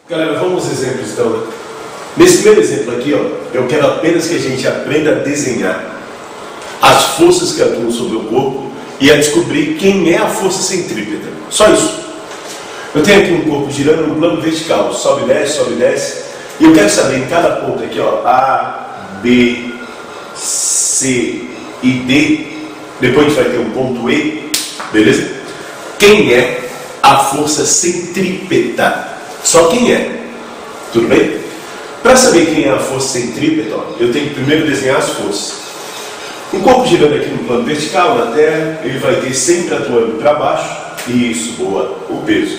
Galera, vamos aos exemplos então, né? Nesse primeiro exemplo aqui, ó, eu quero apenas que a gente aprenda a desenhar as forças que atuam sobre o corpo e a descobrir quem é a força centrípeta. Só isso. Eu tenho aqui um corpo girando no plano vertical, sobe e desce, e eu quero saber em cada ponto aqui, ó, A, B, C e D, depois a gente vai ter um ponto E, beleza? Quem é a força centrípeta? Só quem é, tudo bem? Para saber quem é a força centrípeta, ó, eu tenho que primeiro desenhar as forças. Um corpo girando aqui no plano vertical, na Terra, ele vai ter sempre atuando para baixo, isso, boa, o peso.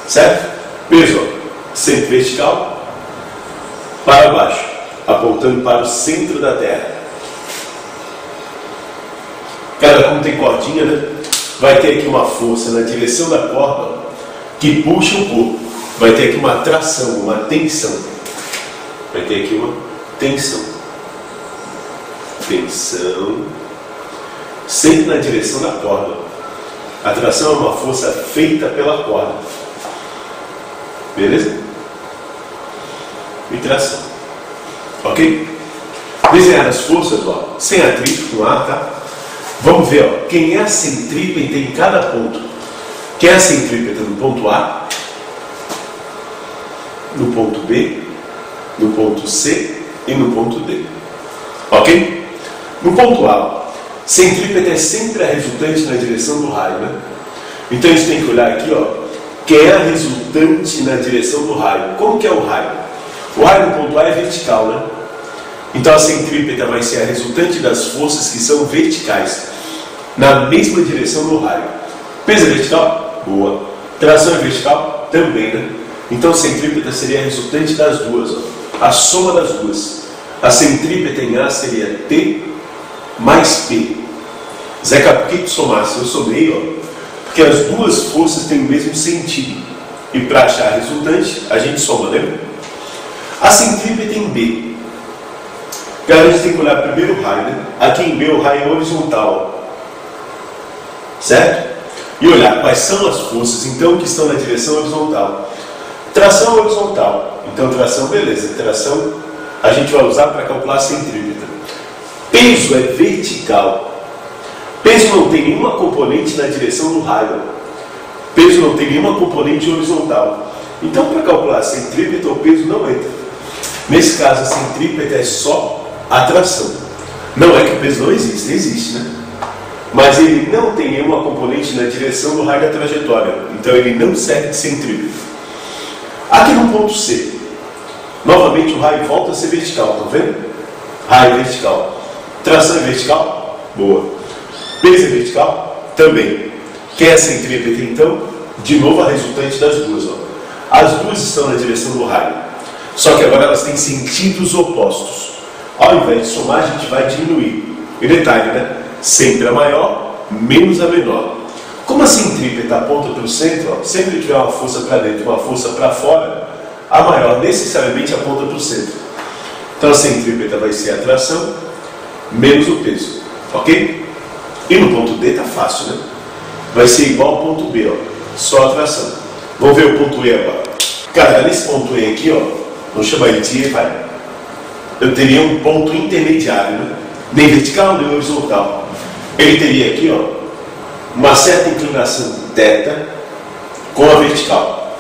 Certo? Peso, ó, sempre vertical, para baixo, apontando para o centro da Terra. Cara, como tem cordinha, né? Vai ter aqui uma força na direção da corda que puxa o corpo. Vai ter aqui uma tração, uma tensão. Vai ter aqui uma tensão. Tensão. Sempre na direção da corda. A tração é uma força feita pela corda. Beleza? E tração. Ok? Desenhar as forças, ó, sem atrito, com ar, tá? Vamos ver, ó, quem é a centrípeta em cada ponto. Quem é a centrípeta no ponto A, no ponto B, no ponto C e no ponto D. Ok? No ponto A, centrípeta é sempre a resultante na direção do raio, né? Então a gente tem que olhar aqui, ó, quem é a resultante na direção do raio. Como que é o raio? O raio no ponto A é vertical, né? Então a centrípeta vai ser a resultante das forças que são verticais, na mesma direção do raio. Peso é vertical? Boa. Tração é vertical? Também, né? Então a centrípeta seria a resultante das duas, ó. A soma das duas. A centrípeta em A seria T mais P. Zeca, por que tu somasse? Eu somei, ó, porque as duas forças têm o mesmo sentido. E para achar a resultante, a gente soma, lembra? A centrípeta em B. Galera, a gente tem que olhar primeiro o raio, né? Aqui em B o raio é horizontal. Certo? E olhar quais são as forças, então, que estão na direção horizontal. Tração horizontal. Então, tração, beleza. Tração a gente vai usar para calcular a centrípeta. Peso é vertical. Peso não tem nenhuma componente na direção do raio. Peso não tem nenhuma componente horizontal. Então, para calcular a centrípeta, o peso não entra. Nesse caso, a centrípeta é só a tração. Não é que o peso não existe, existe, né? Mas ele não tem nenhuma componente na direção do raio da trajetória. Então ele não serve de centrípeta. Aqui no ponto C, novamente o raio volta a ser vertical, tá vendo? Raio vertical. Tração é vertical? Boa. Peso é vertical? Também. Quem é a centrípeta então? De novo a resultante das duas, ó. As duas estão na direção do raio. Só que agora elas têm sentidos opostos. Ao invés de somar, a gente vai diminuir. E detalhe, né? Sempre a maior, menos a menor. Como a centrípeta aponta para o centro, ó, sempre que tiver uma força para dentro e uma força para fora, a maior necessariamente aponta para o centro. Então a centrípeta vai ser a tração menos o peso. Ok? E no ponto D tá fácil, né? Vai ser igual ao ponto B, ó, só a tração. Vamos ver o ponto E agora. Cara, nesse ponto E aqui, ó, vamos chamar ele de E, vai. Eu teria um ponto intermediário, né? Nem vertical, nem horizontal. Ele teria aqui, ó, uma certa inclinação θ com a vertical.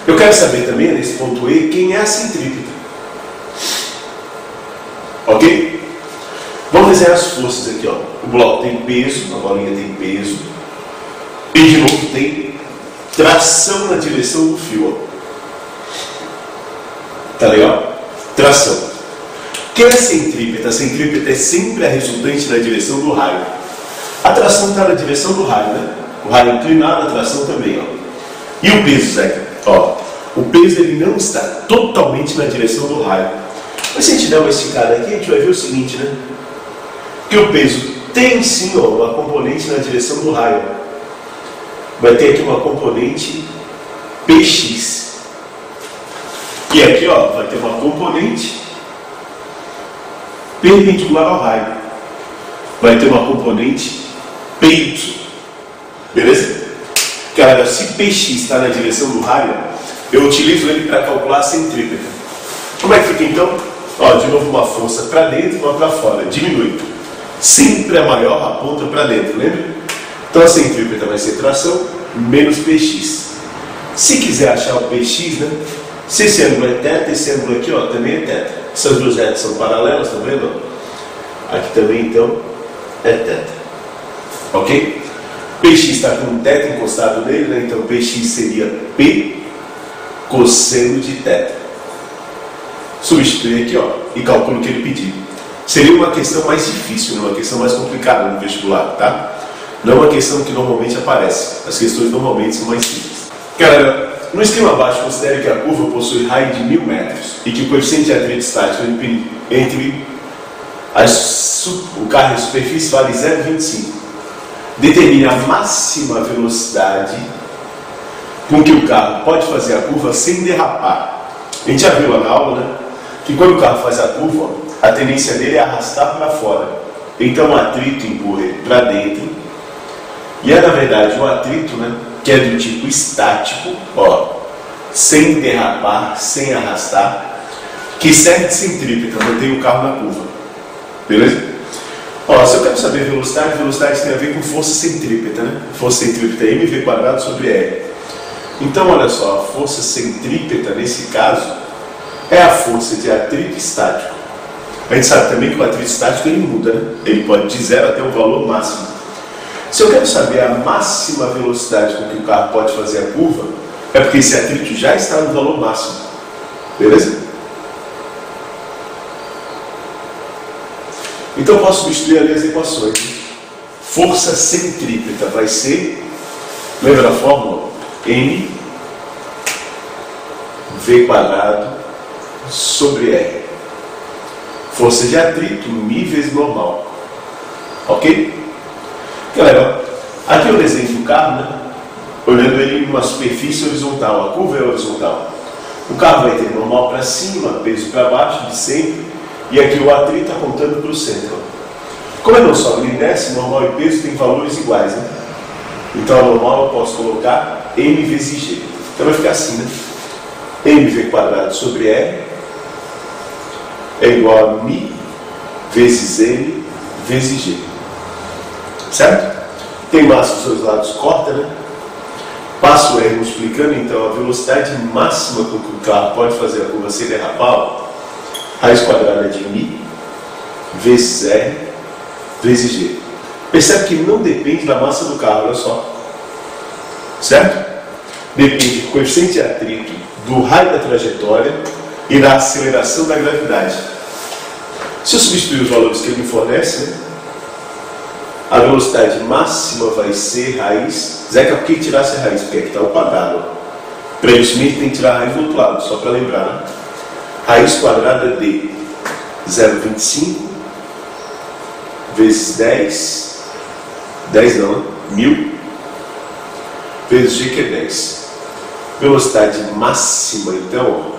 Eu quero saber também, nesse ponto E, quem é a centrípeta. Ok? Vamos desenhar as forças aqui, ó. O bloco tem peso, a bolinha tem peso. E de novo tem tração na direção do fio, ó. Tá legal? Tração. Quem é a centrípeta? A centrípeta é sempre a resultante na direção do raio. A tração está na direção do raio, né? O raio inclinado, a tração também, ó. E o peso, Zeca? Ó, o peso ele não está totalmente na direção do raio. Mas se a gente der uma esticada aqui, a gente vai ver o seguinte, né? Que o peso tem sim, ó, uma componente na direção do raio. Vai ter aqui uma componente PX. E aqui, ó, vai ter uma componente perpendicular ao raio. Vai ter uma componente PY. Beleza? Galera, se PX está na direção do raio, eu utilizo ele para calcular a centrípeta. Como é que fica então? Ó, de novo uma força para dentro e uma para fora. Diminui. Sempre a maior aponta para dentro, lembra? Então a centrípeta vai ser tração menos PX. Se quiser achar o PX, né? Se esse ângulo é θ, esse ângulo aqui ó, também é θ. Essas duas retas são paralelas, tá vendo? Aqui também então é θ. Ok? PX está com um θ encostado nele, né? Então PX seria P cosseno de θ. Substitui aqui ó, e calculo o que ele pediu. Seria uma questão mais difícil, uma questão mais complicada no vestibular, tá? Não uma questão que normalmente aparece. As questões normalmente são mais simples. Galera, no esquema abaixo, considere que a curva possui raio de 1000 metros e que o coeficiente de atrito estático entre o carro e a superfície vale 0,25. Determine a máxima velocidade com que o carro pode fazer a curva sem derrapar. A gente já viu lá na aula, né? Que quando o carro faz a curva, a tendência dele é arrastar para fora. Então o atrito empurra ele para dentro. E é na verdade o atrito, né, que é do tipo estático, ó, sem derrapar, sem arrastar, que serve de centrípeta, mantém o carro na curva. Beleza? Ó, se eu quero saber velocidade, velocidade tem a ver com força centrípeta, né? Força centrípeta é mv² sobre R. Então, olha só, a força centrípeta, nesse caso, é a força de atrito estático. A gente sabe também que o atrito estático ele muda, né? Ele pode de 0 até um valor máximo. Se eu quero saber a máxima velocidade com que o carro pode fazer a curva, é porque esse atrito já está no valor máximo. Beleza? Então eu posso substituir ali as equações. Força centrípeta vai ser, lembra da fórmula? M V² sobre R. Força de atrito, μ vezes normal. Ok? Galera, aqui eu desenho o carro, né? Olhando ele em uma superfície horizontal. A curva é horizontal. O carro vai ter normal para cima, peso para baixo, de sempre. E aqui o atrito apontando para o centro. Como é não sobe nem desce, normal e peso têm valores iguais, né? Então a normal eu posso colocar M vezes G. Então vai ficar assim, né? mv² sobre R é igual a μ vezes M vezes G. Certo? Tem massa dos dois lados, corta, né? Passo o R multiplicando, então, a velocidade máxima com que o carro pode fazer a curva sem derrapar, raiz quadrada de μ vezes R vezes G. Percebe que não depende da massa do carro, olha só. Certo? Depende do coeficiente de atrito, do raio da trajetória e da aceleração da gravidade. Se eu substituir os valores que ele me fornece, né? A velocidade máxima vai ser raiz. Zeca, por que tirasse a raiz? Porque aqui está o quadrado. Previamente tem que tirar a raiz do outro lado, só para lembrar. Né? Raiz quadrada de 0,25 vezes 10. 10 não, né? 1000 vezes G, que é 10. Velocidade máxima, então,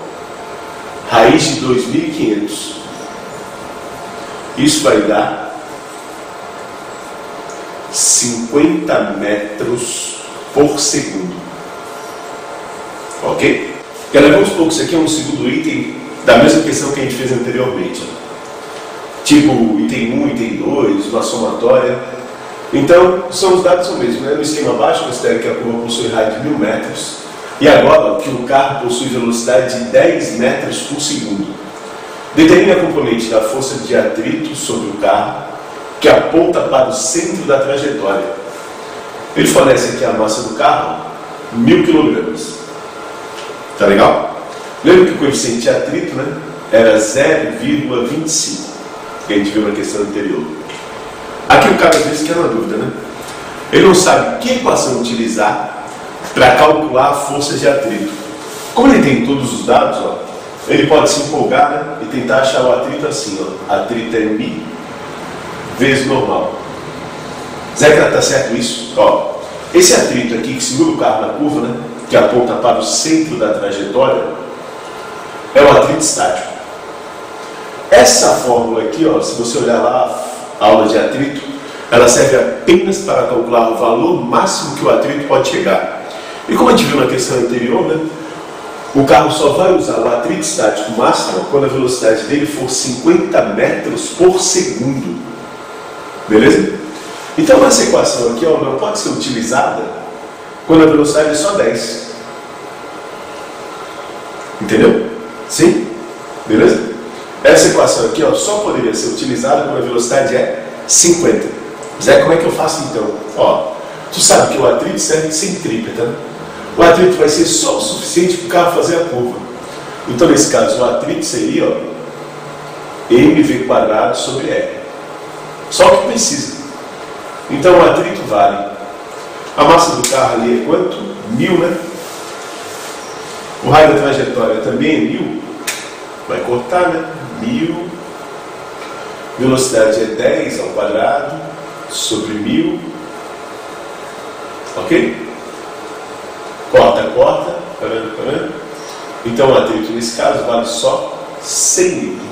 raiz de 2.500. Isso vai dar 50 metros por segundo. Ok? Galera, vamos supor que isso aqui é um segundo item da mesma questão que a gente fez anteriormente. Tipo, item 1, item 2, uma somatória. Então, são os dados são mesmos. Né? No esquema abaixo, considere que a curva possui raio de 1000 metros. E agora, que o carro possui velocidade de 10 metros por segundo. Determine a componente da força de atrito sobre o carro, que aponta para o centro da trajetória. Ele fornece aqui a massa do carro, 1000 kg. Tá legal? Lembra que o coeficiente de atrito, né, era 0,25, que a gente viu na questão anterior. Aqui o cara às vezes quer uma dúvida, né? Ele não sabe que equação utilizar para calcular a força de atrito. Como ele tem todos os dados, ó, ele pode se empolgar, né, e tentar achar o atrito assim, ó. Atrito é μ vezes normal. Zeca, está certo isso? Ó, esse atrito aqui que segura o carro na curva, né, que aponta para o centro da trajetória, é o atrito estático. Essa fórmula aqui, ó, se você olhar lá a aula de atrito, ela serve apenas para calcular o valor máximo que o atrito pode chegar. E como a gente viu na questão anterior, né, o carro só vai usar o atrito estático máximo quando a velocidade dele for 50 metros por segundo. Beleza? Então essa equação aqui, ó, não pode ser utilizada quando a velocidade é só 10. Entendeu? Sim? Beleza? Essa equação aqui, ó, só poderia ser utilizada quando a velocidade é 50. Zé, como é que eu faço então? Ó, tu sabe que o atrito serve de centrípeta, né? O atrito vai ser só o suficiente para o carro fazer a curva. Então, nesse caso, o atrito seria, ó, mv² sobre R. Só o que precisa. Então, o atrito vale. A massa do carro ali é quanto? 1000, né? O raio da trajetória também é 1000. Vai cortar, né? 1000. Velocidade é 10 ao quadrado sobre 1000. Ok? Corta, corta. Tá vendo? Tá vendo? Então, o atrito nesse caso vale só 100 newtons.